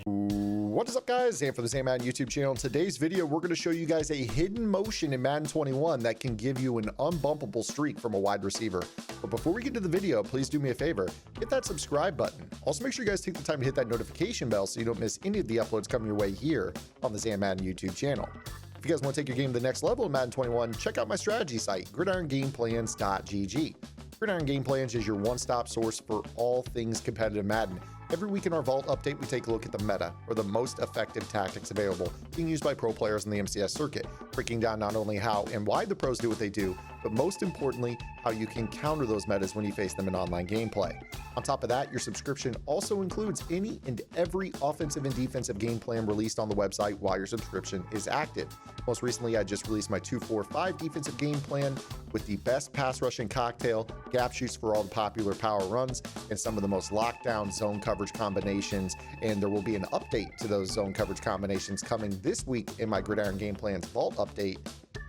What is up, guys? Zan from the Madden YouTube channel. In today's video, we're going to show you guys a hidden motion in Madden 21 that can give you an unbumpable streak from a wide receiver. But before we get to the video, please do me a favor, hit that subscribe button. Also, make sure you guys take the time to hit that notification bell so you don't miss any of the uploads coming your way here on the Zan Madden YouTube channel. If you guys want to take your game to the next level in Madden 21, check out my strategy site, gridirongameplans.gg. Gridiron Game Plans is your one-stop source for all things competitive Madden. Every week in our Vault update, we take a look at the meta, or the most effective tactics available, being used by pro players in the MCS circuit, breaking down not only how and why the pros do what they do, but most importantly, how you can counter those metas when you face them in online gameplay. On top of that, your subscription also includes any and every offensive and defensive game plan released on the website while your subscription is active. Most recently, I just released my 2-4-5 defensive game plan with the best pass rushing cocktail, gap shoots for all the popular power runs, and some of the most lockdown zone coverage combinations. And there will be an update to those zone coverage combinations coming this week in my Gridiron Game Plans Vault update,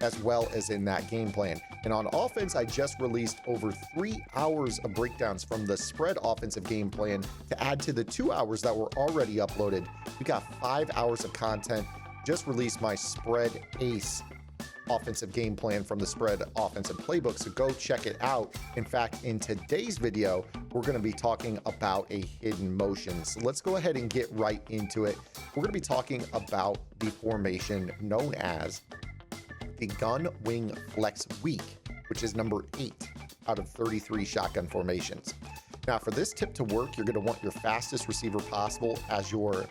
as well as in that game plan. And on offense, I just released over 3 hours of breakdowns from the spread offensive game plan to add to the 2 hours that were already uploaded. We got 5 hours of content. Just released my spread ace offensive game plan from the spread offensive playbook, so go check it out. In fact, in today's video, we're going to be talking about a hidden motion. So let's go ahead and get right into it. We're going to be talking about the formation known as the gun wing flex weak, which is number 8 out of 33 shotgun formations. Now, for this tip to work, you're going to want your fastest receiver possible as your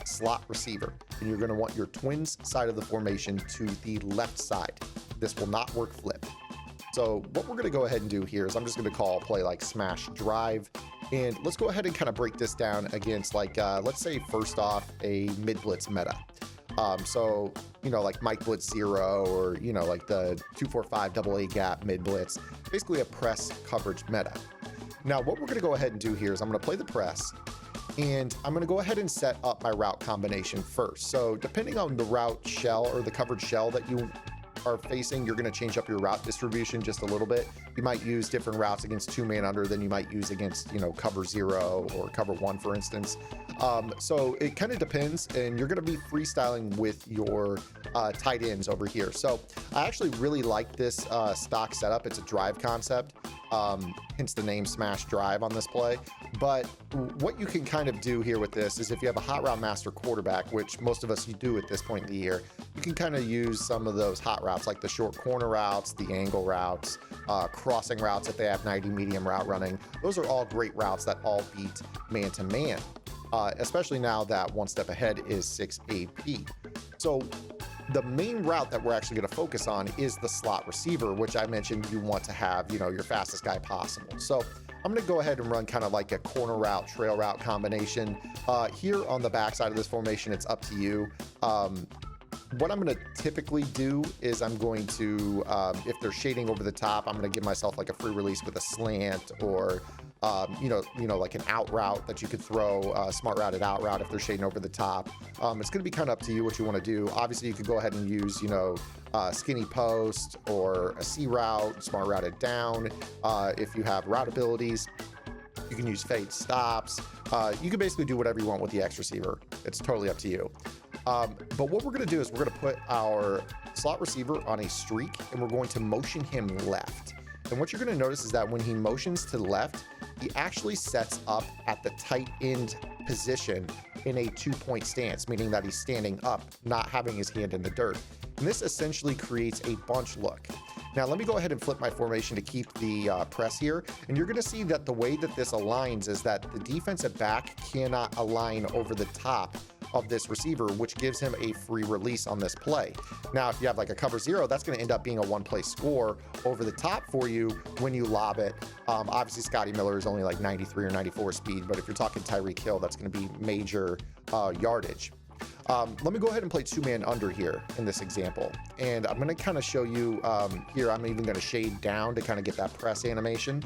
slot receiver, and you're going to want your twins side of the formation to the left side. This will not work flip. So what we're going to go ahead and do here is I'm just going to call a play like smash drive, and let's go ahead and kind of break this down against like let's say first off a mid blitz meta. So, you know, like Mike Blitz 0 or, you know, like the 2-4-5 double A gap mid blitz, basically a press coverage meta. Now, what we're going to go ahead and do here is I'm going to play the press, and I'm going to go ahead and set up my route combination first. So depending on the route shell or the coverage shell that you are facing, you're going to change up your route distribution just a little bit. You might use different routes against 2-man under than you might use against, you know, cover 0 or cover 1, for instance. So it kind of depends, and you're going to be freestyling with your tight ends over here. So I actually really like this stock setup. It's a drive concept, hence the name smash drive on this play. But what you can kind of do here with this is if you have a hot route master quarterback, which most of us you do at this point in the year, you can kind of use some of those hot routes like the short corner routes, the angle routes, crossing routes if they have 90 medium route running. Those are all great routes that all beat man-to-man, especially now that one step ahead is 6 AP. So the main route that we're actually going to focus on is the slot receiver, which I mentioned you want to have, you know, your fastest guy possible. So I'm going to go ahead and run kind of like a corner route, trail route combination. Here on the backside of this formation, it's up to you. What I'm going to typically do is I'm going to, if they're shading over the top, I'm going to give myself like a free release with a slant or, you know, like an out route that you could throw, smart routed out route if they're shading over the top. It's going to be kind of up to you what you want to do. Obviously, you could go ahead and use, you know, skinny post or a C route, smart routed down. If you have route abilities, you can use fade stops. You can basically do whatever you want with the X receiver. It's totally up to you. But what we're going to do is we're going to put our slot receiver on a streak, and we're going to motion him left. And what you're going to notice is that when he motions to the left, he actually sets up at the tight end position in a 2-point stance, meaning that he's standing up, not having his hand in the dirt. And this essentially creates a bunch look. Now, let me go ahead and flip my formation to keep the press here. And you're going to see that the way that this aligns is that the defensive back cannot align over the top of this receiver, which gives him a free release on this play. Now, if you have like a cover 0, that's going to end up being a one-play score over the top for you when you lob it. Obviously, Scotty Miller is only like 93 or 94 speed, but if you're talking Tyreek Hill, that's going to be major yardage. Let me go ahead and play 2-man under here in this example. And I'm going to kind of show you here, I'm even going to shade down to kind of get that press animation.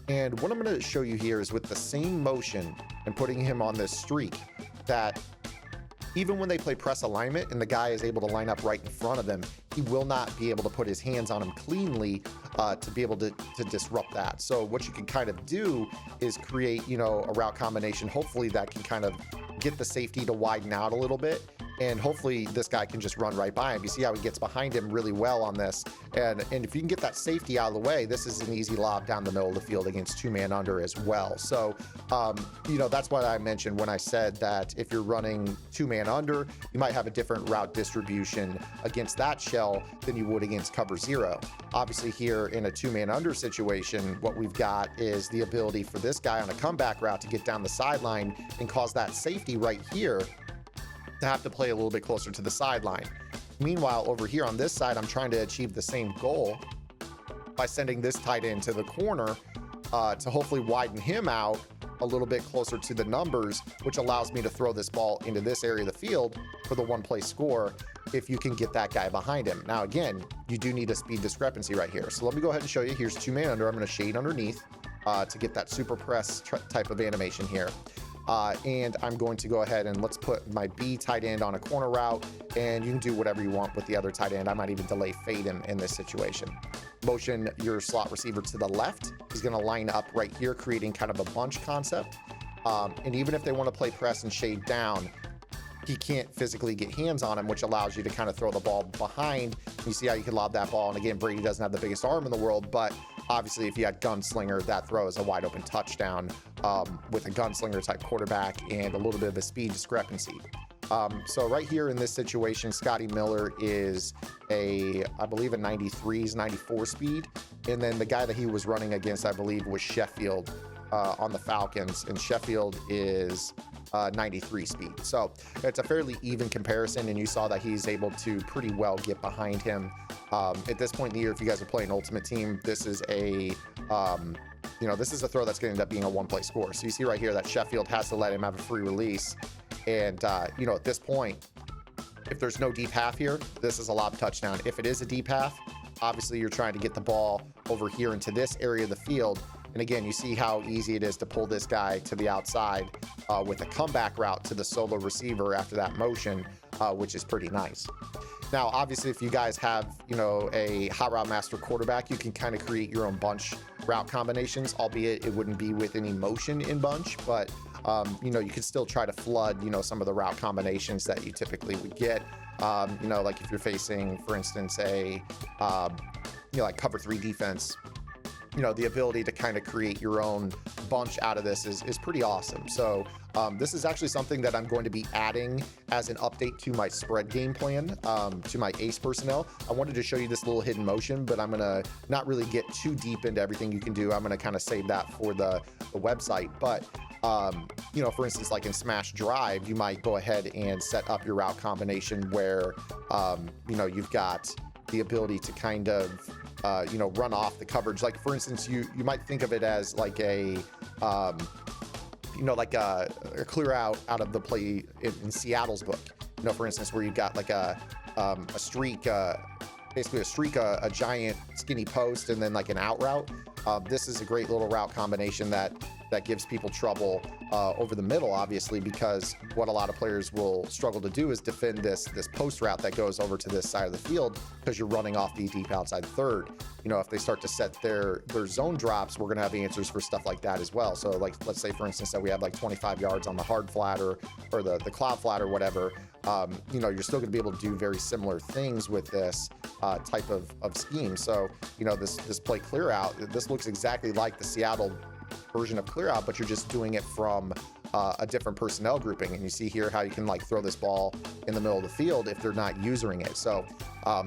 And what I'm going to show you here is with the same motion and putting him on this streak, that even when they play press alignment and the guy is able to line up right in front of him, he will not be able to put his hands on him cleanly to be able to disrupt that. So what you can kind of do is create, you know, a route combination, hopefully that can kind of get the safety to widen out a little bit. And hopefully this guy can just run right by him. You see how he gets behind him really well on this. And if you can get that safety out of the way, this is an easy lob down the middle of the field against two-man under as well. So, you know, that's what I mentioned when I said that if you're running two-man under, you might have a different route distribution against that shell than you would against cover zero. Obviously here in a two-man under situation, what we've got is the ability for this guy on a comeback route to get down the sideline and cause that safety right here to have to play a little bit closer to the sideline. Meanwhile, over here on this side, I'm trying to achieve the same goal by sending this tight end to the corner to hopefully widen him out a little bit closer to the numbers, which allows me to throw this ball into this area of the field for the one-play score if you can get that guy behind him. Now, again, you do need a speed discrepancy right here. So let me go ahead and show you. Here's two-man under. I'm going to shade underneath to get that super press type of animation here. And I'm going to go ahead and let's put my B tight end on a corner route, and you can do whatever you want with the other tight end. I might even delay fade him in this situation. Motion your slot receiver to the left. He's going to line up right here, creating kind of a bunch concept. And even if they want to play press and shade down, he can't physically get hands on him, which allows you to kind of throw the ball behind. You see how you can lob that ball. And again, Brady doesn't have the biggest arm in the world, but obviously if you had Gunslinger, that throw is a wide open touchdown with a Gunslinger type quarterback and a little bit of a speed discrepancy. So right here in this situation, Scotty Miller is I believe a 93s, 94 speed. And then the guy that he was running against, I believe, was Sheffield on the Falcons, and Sheffield is 93 speed. So it's a fairly even comparison, and you saw that he's able to pretty well get behind him. At this point in the year, if you guys are playing Ultimate Team, this is a this is a throw that's going to end up being a one-play score. So you see right here that Sheffield has to let him have a free release. And, at this point, if there's no deep half here, this is a lob touchdown. If it is a deep half, obviously you're trying to get the ball over here into this area of the field. And again, you see how easy it is to pull this guy to the outside with a comeback route to the solo receiver after that motion, which is pretty nice. Now, obviously, if you guys have, a hot route master quarterback, you can kind of create your own bunch route combinations, albeit it wouldn't be with any motion in bunch, but you could still try to flood, some of the route combinations that you typically would get. Like if you're facing, for instance, like cover 3 defense, the ability to kind of create your own bunch out of this is pretty awesome. So this is actually something that I'm going to be adding as an update to my spread game plan, to my ace personnel. I wanted to show you this little hidden motion, but I'm going to not really get too deep into everything you can do. I'm going to kind of save that for the website. But, for instance, like in Smash Drive, you might go ahead and set up your route combination where, you've got the ability to kind of run off the coverage. Like for instance, you might think of it as like a clear out of the play in Seattle's book. For instance, where you've got like a streak, basically a streak, a giant skinny post, and then like an out route. This is a great little route combination that gives people trouble over the middle, obviously, because what a lot of players will struggle to do is defend this post route that goes over to this side of the field because you're running off the deep outside third. If they start to set their zone drops, we're going to have answers for stuff like that as well. So like, let's say, for instance, that we have like 25 yards on the hard flat or the cloud flat or whatever. You're still going to be able to do very similar things with this type of scheme. So, this play clear out, this looks exactly like the Seattle version of clear out, but you're just doing it from a different personnel grouping. And you see here how you can like throw this ball in the middle of the field if they're not using it. So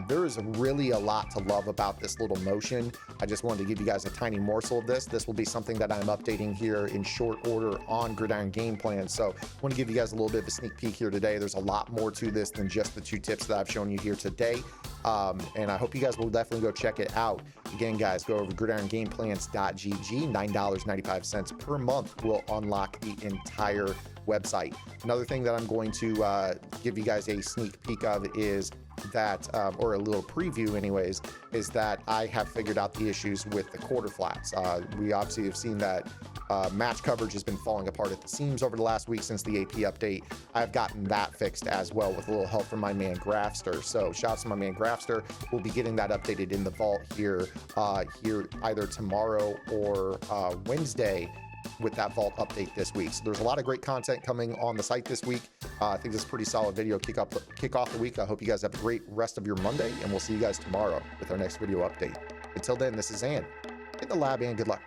there is really a lot to love about this little motion. I just wanted to give you guys a tiny morsel of this. This will be something that I'm updating here in short order on Gridiron Game Plan. So I want to give you guys a little bit of a sneak peek here today. There's a lot more to this than just the 2 tips that I've shown you here today. And I hope you guys will definitely go check it out. Again, guys, go over to gridirongameplans.gg. $9.95 per month will unlock the entire website. Another thing that I'm going to give you guys a sneak peek of is that, or a little preview anyways, is that I have figured out the issues with the quarter flats. We obviously have seen that match coverage has been falling apart at the seams over the last week since the AP update. I've gotten that fixed as well with a little help from my man Grafster. So shouts to my man Grafster. We'll be getting that updated in the vault here either tomorrow or Wednesday with that vault update this week. So there's a lot of great content coming on the site this week. I think this is a pretty solid video kick off the week. I hope you guys have a great rest of your Monday, and we'll see you guys tomorrow with our next video update. Until then, this is Zan in the lab, and good luck.